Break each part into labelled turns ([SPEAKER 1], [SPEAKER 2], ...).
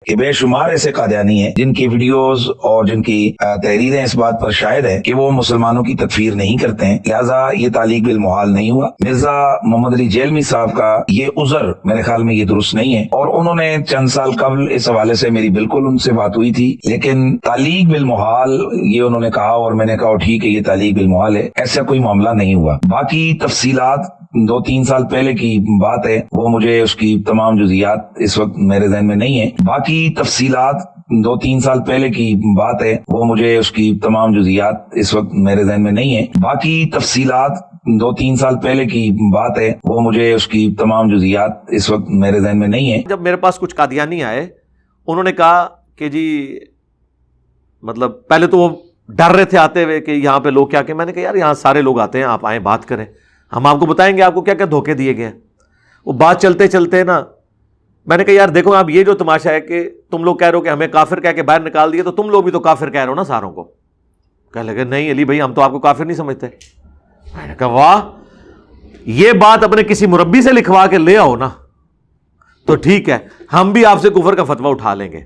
[SPEAKER 1] کہ بے شمار ایسے قادیانی ہیں جن کی ویڈیوز اور جن کی تحریریں اس بات پر شاہد ہیں کہ وہ مسلمانوں کی تکفیر نہیں کرتے ہیں، لہٰذا یہ تعلیق بالمحال نہیں ہوا۔ مرزا محمد علی جیلمی صاحب کا یہ عذر میرے خیال میں یہ درست نہیں ہے، اور انہوں نے چند سال قبل اس حوالے سے میری بالکل ان سے بات ہوئی تھی، لیکن تعلیق بالمحال یہ انہوں نے کہا اور میں نے کہا ٹھیک ہے یہ تعلیق بالمحال ہے، ایسا کوئی معاملہ نہیں ہوا۔ باقی تفصیلات 2-3 سال پہلے کی بات ہے، وہ مجھے اس کی تمام جزئیات اس وقت میرے ذہن میں نہیں ہے۔ باقی تفصیلات 2-3 سال پہلے کی بات ہے، وہ مجھے اس کی تمام جزئیات اس وقت میرے ذہن میں نہیں ہے۔ باقی تفصیلات 2-3 سال پہلے کی بات ہے، وہ مجھے اس کی تمام جزئیات اس وقت میرے ذہن میں نہیں ہے۔
[SPEAKER 2] جب میرے پاس کچھ قادیانی آئے، انہوں نے کہا کہ جی مطلب پہلے تو وہ ڈر رہے تھے آتے ہوئے کہ یہاں پہ لوگ کیا کہ، میں نے کہا یار یہاں سارے لوگ آتے ہیں، آپ آئیں بات کریں، ہم آپ کو بتائیں گے آپ کو کیا کیا دھوکے دیے گئے ہیں۔ وہ بات چلتے چلتے نا میں نے کہا یار دیکھو اب یہ جو تماشا ہے کہ تم لوگ کہہ رہے ہو کہ ہمیں کافر کہہ کے باہر نکال دیے، تو تم لوگ بھی تو کافر کہہ رہے ہو نا ساروں کو۔ کہنے لگے نہیں علی بھائی ہم تو آپ کو کافر نہیں سمجھتے۔ میں نے کہا واہ، یہ بات اپنے کسی مربی سے لکھوا کے لے آؤ نا تو ٹھیک ہے، ہم بھی آپ سے کفر کا فتویٰ اٹھا لیں گے،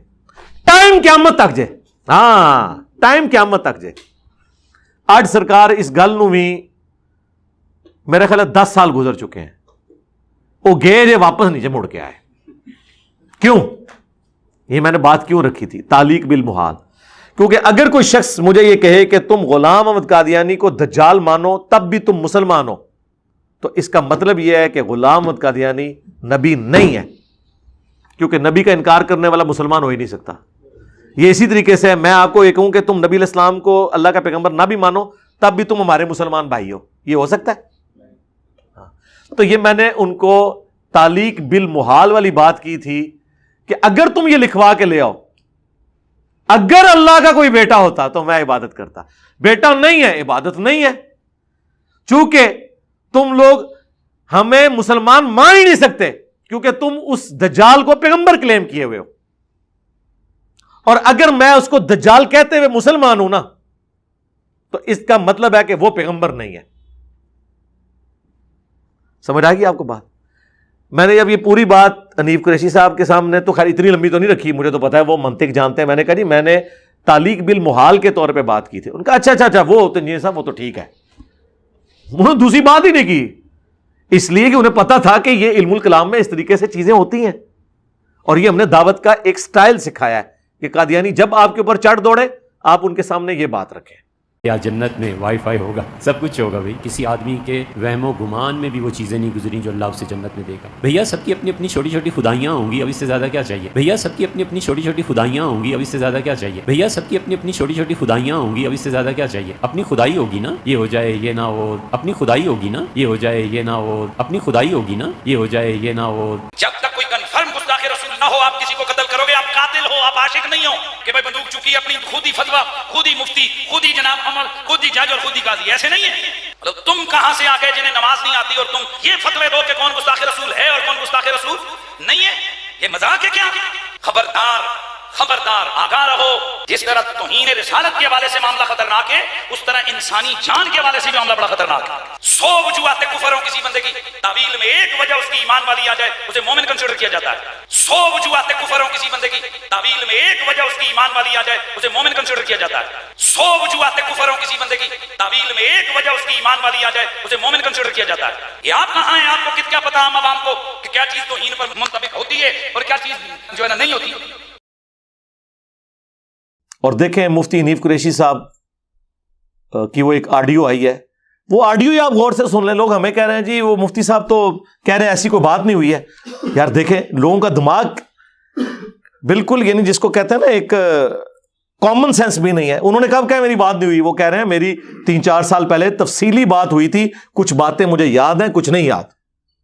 [SPEAKER 2] ٹائم قیامت تک جے، ہاں ٹائم قیامت تک جے۔ آج سرکار اس گل نو بھی میرے خیال 10 سال گزر چکے ہیں، وہ گئے جے واپس نیچے مڑ کے آئے۔ کیوں؟ یہ میں نے بات کیوں رکھی تھی تعلیق بالمحال، کیونکہ اگر کوئی شخص مجھے یہ کہے کہ تم غلام احمد قادیانی کو دجال مانو تب بھی تم مسلمان ہو، تو اس کا مطلب یہ ہے کہ غلام احمد قادیانی نبی نہیں ہے، کیونکہ نبی کا انکار کرنے والا مسلمان ہو ہی نہیں سکتا۔ یہ اسی طریقے سے میں آپ کو یہ کہوں کہ تم نبی علیہ السلام کو اللہ کا پیغمبر نہ بھی مانو تب بھی تم ہمارے مسلمان بھائی ہو، یہ ہو سکتا ہے؟ تو یہ میں نے ان کو تعلیق بالمحال والی بات کی تھی کہ اگر تم یہ لکھوا کے لے آؤ، اگر اللہ کا کوئی بیٹا ہوتا تو میں عبادت کرتا، بیٹا نہیں ہے عبادت نہیں ہے، چونکہ تم لوگ ہمیں مسلمان مان ہی نہیں سکتے کیونکہ تم اس دجال کو پیغمبر کلیم کیے ہوئے ہو، اور اگر میں اس کو دجال کہتے ہوئے مسلمان ہوں نا تو اس کا مطلب ہے کہ وہ پیغمبر نہیں ہے۔ سمجھ آ گئی آپ کو بات؟ میں نے جب یہ پوری بات حنیف قریشی صاحب کے سامنے، تو خیر اتنی لمبی تو نہیں رکھی، مجھے تو پتا ہے وہ منطق جانتے ہیں، میں نے کہا جی میں نے تعلیق بالمحال کے طور پہ بات کی تھی۔ ان کا اچھا وہ تو انجینئر صاحب وہ تو ٹھیک ہے، انہوں نے دوسری بات ہی نہیں کی، اس لیے کہ انہیں پتا تھا کہ یہ علم الکلام میں اس طریقے سے چیزیں ہوتی ہیں، اور یہ ہم نے دعوت کا ایک سٹائل سکھایا ہے کہ قادیانی جب آپ کے اوپر چڑھ دوڑے آپ ان کے سامنے یہ بات رکھیں۔
[SPEAKER 3] یا جنت میں وائی فائی ہوگا، سب کچھ ہوگا بھائی، کسی آدمی کے وہم و گمان میں بھی وہ چیزیں نہیں گزری جو اللہ اسے جنت میں دے گا۔ بھیا سب کی اپنی اپنی چھوٹی چھوٹی خدائیاں ہوں گی، اب اس سے زیادہ کیا چاہیے؟ بھیا سب کی اپنی اپنی چھوٹی چھوٹی خدائیاں ہوں گی، اب اس سے زیادہ کیا چاہیے؟ بھیا سب کی اپنی اپنی چھوٹی چھوٹی خدائیاں ہوں گی، اب اس سے زیادہ کیا چاہیے؟ اپنی خدائی ہوگی نا یہ ہو جائے یہ نہ ہو، اپنی خدائی ہوگی نا یہ ہو جائے یہ نہ ہو، اپنی خدائی ہوگی نا یہ ہو جائے یہ نہ ہو۔
[SPEAKER 4] جب تک کوئی کنفرم گستاخ رسول نہ ہو آپ کسی کو قتل کرو گے، آپ قاتل ہو، آپ عاشق نہیں ہو کہ بھائی بندوق چکی اپنی خود ہی فتویٰ، خود ہی مفتی، خود ہی جناب عمر، خود ہی جج اور خود ہی قاضی، ایسے نہیں ہے۔ تم کہاں سے آ گئے جنہیں نماز نہیں آتی اور تم یہ فتوے دو کہ کون گستاخ رسول ہے اور کون گستاخ رسول نہیں ہے؟ یہ مذاق ہے کیا؟ خبردار خبردار آگاہ رہو، جس طرح توہین رسالت کے حوالے سے معاملہ خطرناک ہے اس طرح انسانی جان کے حوالے سے بھی معاملہ بڑا خطرناک ہے۔ 100 وجوہات کفر ہوں کسی بندے کی تعویل میں ایک وجہ اس کی ایمان والی آ جائے اسے مومن کنسیڈر کیا جاتا ہے۔ 100 وجوہات کفر ہوں کسی بندے کی تعویل میں ایک وجہ اس کی ایمان والی آ جائے اسے مومن کنسیڈر کیا جاتا ہے۔ 100 وجوہات کفر ہوں کسی بندے کی تعویل میں ایک وجہ اس کی ایمان والی آ جائے اسے مومن کنسیڈر کیا جاتا ہے۔ یہ آپ کہاں ہیں؟ آپ کو کیا پتا عام عوام کو کہ کیا چیز توہین پر منطبق ہوتی ہے اور کیا چیز جو ہے نا نہیں ہوتی؟
[SPEAKER 2] اور دیکھیں مفتی حنیف قریشی صاحب کی وہ ایک آڈیو آئی ہے، وہ آڈیو ہی آپ غور سے سن لیں۔ لوگ ہمیں کہہ رہے ہیں جی وہ مفتی صاحب تو کہہ رہے ہیں ایسی کوئی بات نہیں ہوئی ہے۔ یار دیکھیں لوگوں کا دماغ بالکل یعنی جس کو کہتے ہیں نا ایک کامن سینس بھی نہیں ہے۔ انہوں نے کہا کہ میری بات نہیں ہوئی، وہ کہہ رہے ہیں میری 3-4 سال پہلے تفصیلی بات ہوئی تھی، کچھ باتیں مجھے یاد ہیں کچھ نہیں یاد۔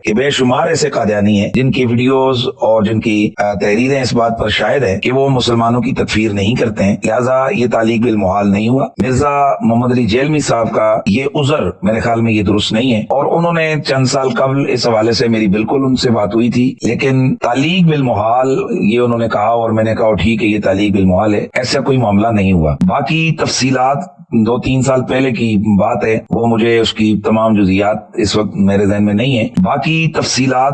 [SPEAKER 1] کہ بے شمار ایسے قادیانی ہیں جن کی ویڈیوز اور جن کی تحریریں اس بات پر شاہد ہیں کہ وہ مسلمانوں کی تکفیر نہیں کرتے ہیں، لہٰذا یہ تعلیق بالمحال نہیں ہوا۔ مرزا محمد علی جیلمی صاحب کا یہ عذر میرے خیال میں یہ درست نہیں ہے، اور انہوں نے چند سال قبل اس حوالے سے میری بالکل ان سے بات ہوئی تھی، لیکن تعلیق بالمحال یہ انہوں نے کہا اور میں نے کہا ٹھیک ہے یہ تعلیق بالمحال ہے، ایسا کوئی معاملہ نہیں ہوا۔ باقی تفصیلات 2-3 سال پہلے کی بات ہے، وہ مجھے اس کی تمام جزئیات اس وقت میرے ذہن میں نہیں ہے۔ باقی تفصیلات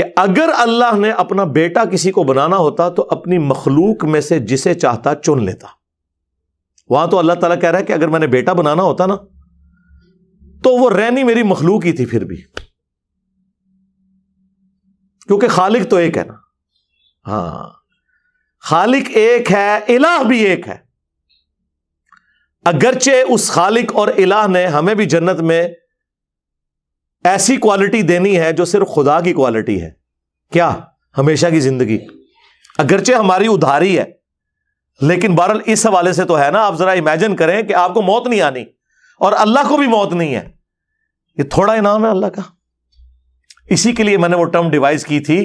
[SPEAKER 2] کہ اگر اللہ نے اپنا بیٹا کسی کو بنانا ہوتا تو اپنی مخلوق میں سے جسے چاہتا چن لیتا. وہاں تو اللہ تعالیٰ کہہ رہا ہے کہ اگر میں نے بیٹا بنانا ہوتا نا تو وہ رہنی میری مخلوق ہی تھی پھر بھی، کیونکہ خالق تو ایک ہے نا. ہاں، خالق ایک ہے، الہ بھی ایک ہے. اگرچہ اس خالق اور الہ نے ہمیں بھی جنت میں ایسی کوالٹی دینی ہے جو صرف خدا کی کوالٹی ہے. کیا؟ ہمیشہ کی زندگی. اگرچہ ہماری ادھاری ہے، لیکن بہرحال اس حوالے سے تو ہے نا. آپ ذرا امیجن کریں کہ آپ کو موت نہیں آنی اور اللہ کو بھی موت نہیں ہے. یہ تھوڑا انعام ہے اللہ کا. اسی کے لیے میں نے وہ ٹرم ڈیوائز کی تھی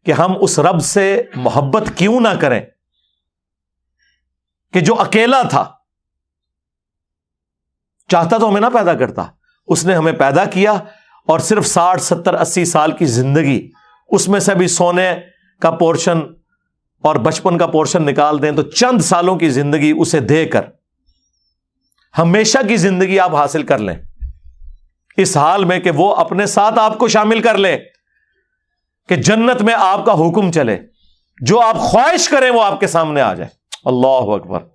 [SPEAKER 2] کہ ہم اس رب سے محبت کیوں نہ کریں کہ جو اکیلا تھا، چاہتا تو ہمیں نہ پیدا کرتا. اس نے ہمیں پیدا کیا اور صرف 60 70 80 سال کی زندگی، اس میں سے بھی سونے کا پورشن اور بچپن کا پورشن نکال دیں تو چند سالوں کی زندگی اسے دے کر ہمیشہ کی زندگی آپ حاصل کر لیں، اس حال میں کہ وہ اپنے ساتھ آپ کو شامل کر لے، کہ جنت میں آپ کا حکم چلے، جو آپ خواہش کریں وہ آپ کے سامنے آ جائے. اللہ اکبر.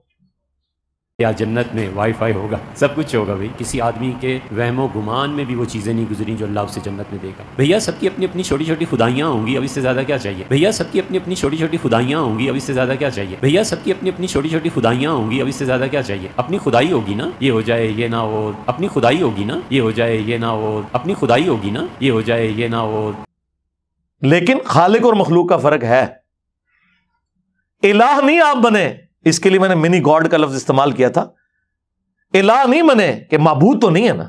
[SPEAKER 3] یا جنت میں وائی فائی ہوگا، سب کچھ ہوگا بھائی. کسی آدمی کے وہم و گمان میں بھی وہ چیزیں نہیں گزری جو اللہ اسے جنت میں دے گا. بھیا سب کی اپنی اپنی چھوٹی چھوٹی خدائیاں ہوں گی، اب اس سے زیادہ کیا چاہیے. بھیا سب کی اپنی اپنی چھوٹی چھوٹی خدائیاں ہوں گی، اب اس سے زیادہ کیا چاہیے. بھیا سب کی اپنی اپنی چھوٹی چھوٹی خدائیاں ہوں گی، اب اس سے زیادہ کیا چاہیے. اپنی خدائی ہوگی نا، یہ ہو جائے یہ نہ ہو. اپنی خدائی ہوگی نا، یہ ہو جائے یہ نہ ہو. اپنی خدائی ہوگی نا، یہ ہو جائے یہ نہ ہو.
[SPEAKER 2] لیکن خالق اور مخلوق کا فرق ہے. الہ نہیں آپ بنے، اس کے لیے میں نے منی گاڈ کا لفظ استعمال کیا تھا. الہ نہیں بنے کہ معبود تو نہیں ہے نا.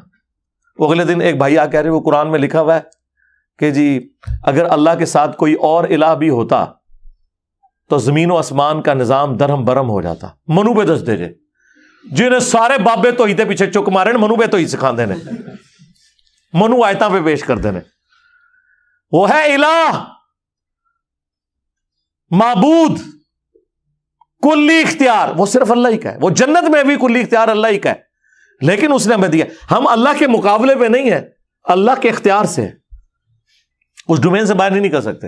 [SPEAKER 2] وہ اگلے دن ایک بھائی آ کہہ رہے وہ قرآن میں لکھا ہوا ہے کہ جی اگر اللہ کے ساتھ کوئی اور الہ بھی ہوتا تو زمین و آسمان کا نظام درہم برہم ہو جاتا. منو پہ دس دے جے جنہیں سارے بابے تو ہی تے پیچھے چک مارے منو پہ تو ہی سکھا دینے، منو آیتاں پہ پیش کر دینے. وہ ہے الہ، معبود، کلی اختیار وہ صرف اللہ ہی کا ہے. وہ جنت میں بھی کلی اختیار اللہ ہی کا ہے، لیکن اس نے ہمیں دیا. ہم اللہ کے مقابلے پہ نہیں ہیں، اللہ کے اختیار سے، اس ڈومین سے باہر نہیں نکل سکتے.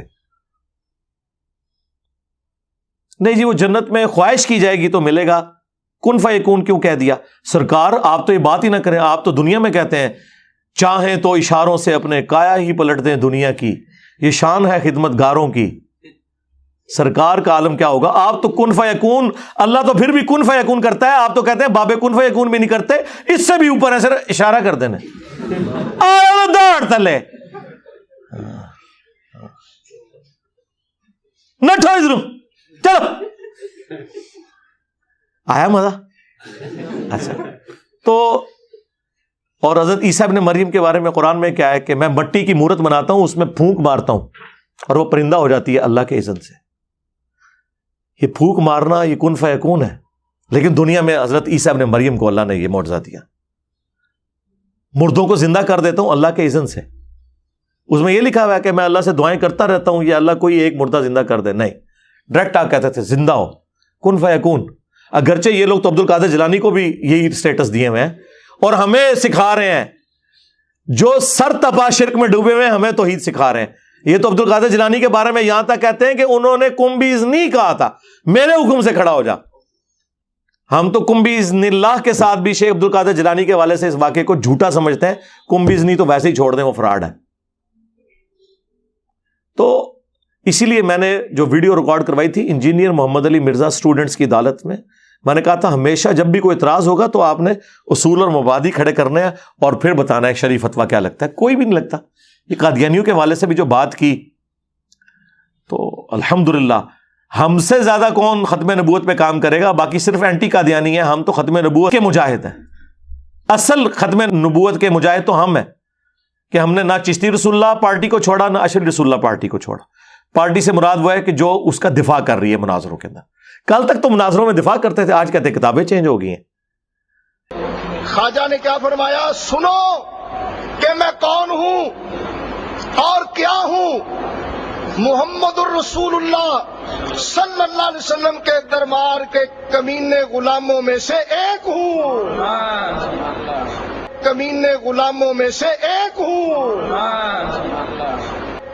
[SPEAKER 2] نہیں جی وہ جنت میں خواہش کی جائے گی تو ملے گا. کن فیکون کیوں کہہ دیا سرکار؟ آپ تو یہ بات ہی نہ کریں. آپ تو دنیا میں کہتے ہیں چاہیں تو اشاروں سے اپنے کایا ہی پلٹ دیں دنیا کی، یہ شان ہے خدمت گاروں کی. سرکار کا عالم کیا ہوگا؟ آپ تو کن فیکون، اللہ تو پھر بھی کن فیکون کرتا ہے، آپ تو کہتے ہیں بابے کن فیکون بھی نہیں کرتے. اس سے بھی اوپر ایسے اشارہ کر دینے دوڑ تلے نہ ٹھو ادھر چلو. آیا مزہ؟ اچھا. تو اور حضرت عیسیٰ ابن مریم کے بارے میں قرآن میں کیا ہے کہ میں مٹی کی مورت بناتا ہوں، اس میں پھونک مارتا ہوں اور وہ پرندہ ہو جاتی ہے اللہ کے اذن سے. یہ پھونک مارنا یہ کن فیکون ہے. لیکن دنیا میں حضرت عیسیٰ ابن مریم کو اللہ نے یہ معجزہ دیا، مردوں کو زندہ کر دیتا ہوں اللہ کے اذن سے. اس میں یہ لکھا ہوا ہے کہ میں اللہ سے دعائیں کرتا رہتا ہوں یا اللہ کوئی ایک مردہ زندہ کر دے. نہیں، ڈائریکٹ آ کہتے تھے زندہ ہو، کن فیکون. اگرچہ یہ لوگ تو عبد القادر جیلانی کو بھی یہی اسٹیٹس دیے ہوئے ہیں اور ہمیں سکھا رہے ہیں، جو سر تپا شرک میں ڈوبے ہوئے ہمیں توحید سکھا رہے ہیں. یہ تو عبد القادر جیلانی کے بارے میں یہاں تک کہتے ہیں کہ انہوں نے کم باذنی کہا تھا، میرے حکم سے کھڑا ہو جا. ہم تو کم باذن اللہ کے ساتھ بھی شیخ عبد القادر جیلانی کے حوالے سے اس واقعے کو جھوٹا سمجھتے ہیں. کم باذنی تو ویسے ہی چھوڑ دیں، وہ فراڈ ہے. تو اسی لیے میں نے جو ویڈیو ریکارڈ کروائی تھی انجینئر محمد علی مرزا اسٹوڈنٹس کی عدالت میں نے کہا تھا ہمیشہ جب بھی کوئی اعتراض ہوگا تو آپ نے اصول اور مبادی کھڑے کرنے ہیں اور پھر بتانا ہے شریف فتویٰ کیا لگتا ہے. کوئی بھی نہیں لگتا. یہ قادیانیوں کے حوالے سے بھی جو بات کی تو الحمدللہ ہم سے زیادہ کون ختم نبوت پہ کام کرے گا. باقی صرف اینٹی قادیانی ہیں، ہم تو ختم نبوت کے مجاہد ہیں. اصل ختم نبوت کے مجاہد تو ہم ہیں کہ ہم نے نہ چشتی رسول اللہ پارٹی کو چھوڑا نہ اشری رسول اللہ پارٹی کو چھوڑا. پارٹی سے مراد وہ ہے کہ جو اس کا دفاع کر رہی ہے مناظروں کے اندر. کل تک تو مناظروں میں دفاع کرتے تھے، آج کہتے ہیں کتابیں چینج ہو گئی ہیں.
[SPEAKER 5] خواجہ نے کیا فرمایا؟ سنو کہ میں کون ہوں اور کیا ہوں. محمد الرسول اللہ صلی اللہ علیہ وسلم کے دربار کے کمینے غلاموں میں سے ایک ہوں. کمینے غلاموں میں سے ایک ہوں.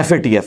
[SPEAKER 2] FATF,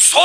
[SPEAKER 4] 100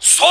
[SPEAKER 4] 100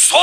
[SPEAKER 4] 100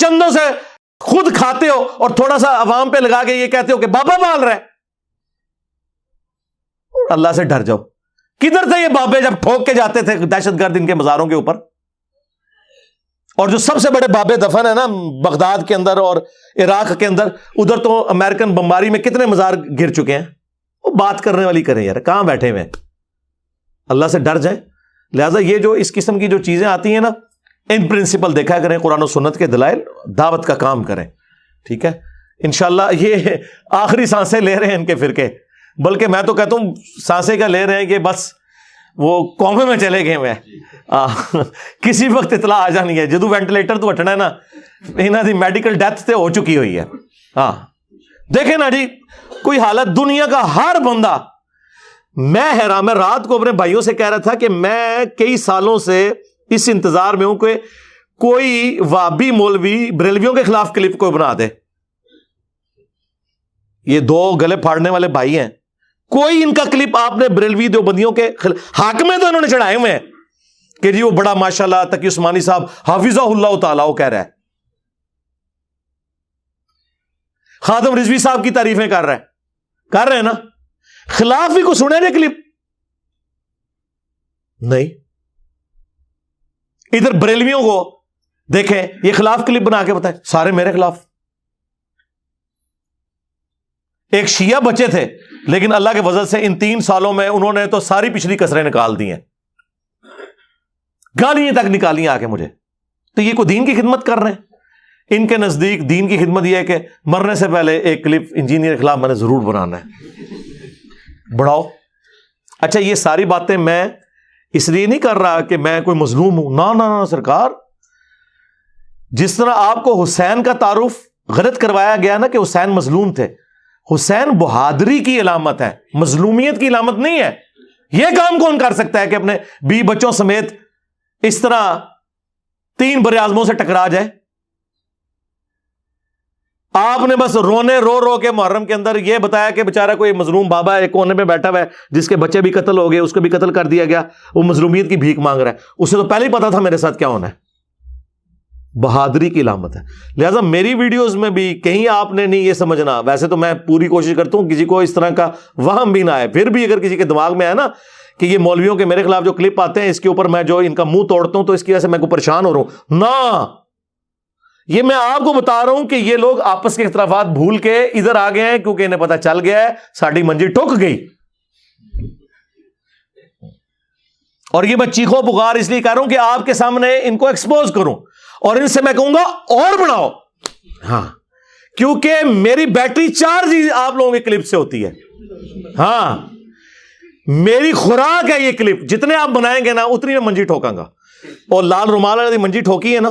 [SPEAKER 2] چندوں سے خود کھاتے ہو اور تھوڑا سا عوام پہ لگا کے یہ کہتے ہو کہ بابا پال رہے. اللہ سے ڈر جاؤ. کدھر تھے یہ بابے جب ٹھوک کے جاتے تھے دہشت گرد ان کے مزاروں کے اوپر؟ اور جو سب سے بڑے بابے دفن ہے نا بغداد کے اندر اور عراق کے اندر, ادھر تو امریکن بمباری میں کتنے مزار گر چکے ہیں. وہ بات کرنے والی کریں یار, کہاں بیٹھے ہوئے ہیں؟ اللہ سے ڈر جائیں. لہٰذا یہ جو اس قسم کی جو چیزیں آتی ہیں نا, ان پرنسپل دیکھا کریں, قرآن و سنت کے دلائل, دعوت کا کام کریں. ٹھیک ہے, انشاءاللہ یہ آخری سانسیں لے رہے ہیں ان کے فرقے, بلکہ میں تو کہتا ہوں سانسیں کا لے رہے ہیں کہ بس وہ قومے میں چلے گئے ہوئے ہیں, کسی وقت اطلاع آ جانی ہے. جدو وینٹیلیٹر تو ہٹنا ہے نا, انہاں دی میڈیکل ڈیتھ تے ہو چکی ہوئی ہے. ہاں دیکھیں نا جی, کوئی حالت دنیا کا ہر بندہ, میں حیران, میں رات کو اپنے بھائیوں سے کہہ رہا تھا کہ میں کئی سالوں سے اس انتظار میں ہوں کہ کوئی وابی مولوی بریلویوں کے خلاف کلپ کو بنا دے. یہ دو گلے پھاڑنے والے بھائی ہیں, کوئی ان کا کلپ آپ نے بریلوی دیوبندیوں کے حاکمیں تو انہوں نے چڑھائے ہوئے ہیں کہ جی وہ بڑا ماشاءاللہ تقی عثمانی صاحب حافظہ اللہ تعالیٰ وہ کہہ رہا ہے, خادم رضوی صاحب کی تعریفیں کر رہے ہیں نا, خلاف بھی کو سنے نے کلپ نہیں. ادھر بریلویوں کو دیکھیں, یہ خلاف کلپ بنا کے بتائیں, سارے میرے خلاف. ایک شیعہ بچے تھے, لیکن اللہ کے فضل سے ان 3 سالوں میں انہوں نے تو ساری پچھلی کسریں نکال دی ہیں, گالیاں تک نکالی آ کے مجھے. تو یہ کوئی دین کی خدمت کر رہے ہیں؟ ان کے نزدیک دین کی خدمت یہ ہے کہ مرنے سے پہلے ایک کلپ انجینئر کے خلاف میں نے ضرور بنانا ہے, بڑھاؤ. اچھا یہ ساری باتیں میں اس لیے نہیں کر رہا کہ میں کوئی مظلوم ہوں, نہ سرکار. جس طرح آپ کو حسین کا تعارف غلط کروایا گیا نا کہ حسین مظلوم تھے, حسین بہادری کی علامت ہے, مظلومیت کی علامت نہیں ہے. یہ کام کون کر سکتا ہے کہ اپنے بیوی بچوں سمیت اس طرح 3 بر اعظموں سے ٹکرا جائے؟ آپ نے بس رو کے محرم کے اندر یہ بتایا کہ بیچارہ کوئی مظلوم بابا ہے ایک کونے میں بیٹھا ہوا ہے جس کے بچے بھی قتل ہو گئے, اس کو بھی قتل کر دیا گیا, وہ مظلومیت کی بھیک مانگ رہا ہے. اسے تو پہلے ہی پتا تھا میرے ساتھ کیا ہونا ہے. بہادری کی علامت ہے. لہٰذا میری ویڈیوز میں بھی کہیں آپ نے نہیں یہ سمجھنا, ویسے تو میں پوری کوشش کرتا ہوں کسی کو اس طرح کا وہم بھی نہ آئے, پھر بھی اگر کسی کے دماغ میں ہے نا کہ یہ مولویوں کے میرے خلاف جو کلپ آتے ہیں اس کے اوپر میں جو ان کا منہ توڑتا ہوں تو اس کی وجہ سے میں کو پریشان ہو رہا ہوں, نہ, یہ میں آپ کو بتا رہا ہوں کہ یہ لوگ آپس کے اختلافات بھول کے ادھر آ گئے ہیں کیونکہ انہیں پتا چل گیا ہے ساڑی منجی ٹوک گئی. اور یہ میں چیخو پکار اس لیے کر رہا ہوں کہ آپ کے سامنے ان کو ایکسپوز کروں, اور ان سے میں کہوں گا اور بناؤ. ہاں, کیونکہ میری بیٹری چارج آپ لوگوں کے کلپ سے ہوتی ہے. ہاں, میری خوراک ہے یہ کلپ, جتنے آپ بنائیں گے نا اتنی میں منجی ٹھوکاں گا. اور لال رومال والی منجی ٹھوکی ہے نا,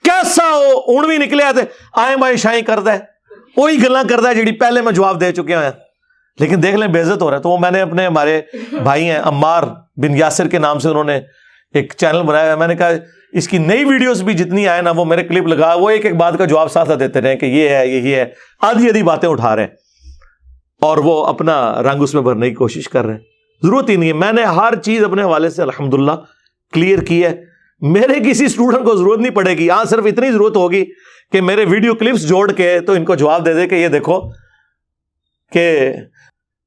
[SPEAKER 2] کیسا اون بھی نکلے آتے آئیں بھائی شائیں کرتا ہے, وہی گلاں کرتا ہے جیڑی پہلے میں جواب دے چکے ہیں, لیکن دیکھ لیں بے عزت ہو رہا ہے. تو وہ میں نے اپنے ہمارے بھائی ہیں عمار بن یاسر کے نام سے انہوں نے ایک چینل بنایا ہے, میں نے کہا اس کی نئی ویڈیوز بھی جتنی آئے نا وہ میرے کلپ لگا, وہ ایک بات کا جواب ساتھ دیتے رہے کہ یہ ہے یہی ہے, آدھی باتیں اٹھا رہے ہیں اور وہ اپنا رنگ اس میں بھرنے کی کوشش کر رہے ہیں. ضرورت ہی نہیں ہے. میں نے ہر چیز اپنے حوالے سے الحمدللہ کلیئر کی ہے. میرے کسی اسٹوڈنٹ کو ضرورت نہیں پڑے گی, ہاں صرف اتنی ضرورت ہوگی کہ میرے ویڈیو کلپس جوڑ کے تو ان کو جواب دے دے کہ یہ دیکھو کہ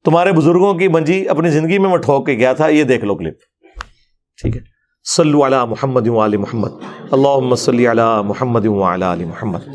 [SPEAKER 2] تمہارے بزرگوں کی منجی اپنی زندگی میں ٹھوک کے گیا تھا, یہ دیکھ لو کلپ. ٹھیک ہے, صلو علی محمد و آل محمد, اللہم صلی علی محمد و علی آل محمد.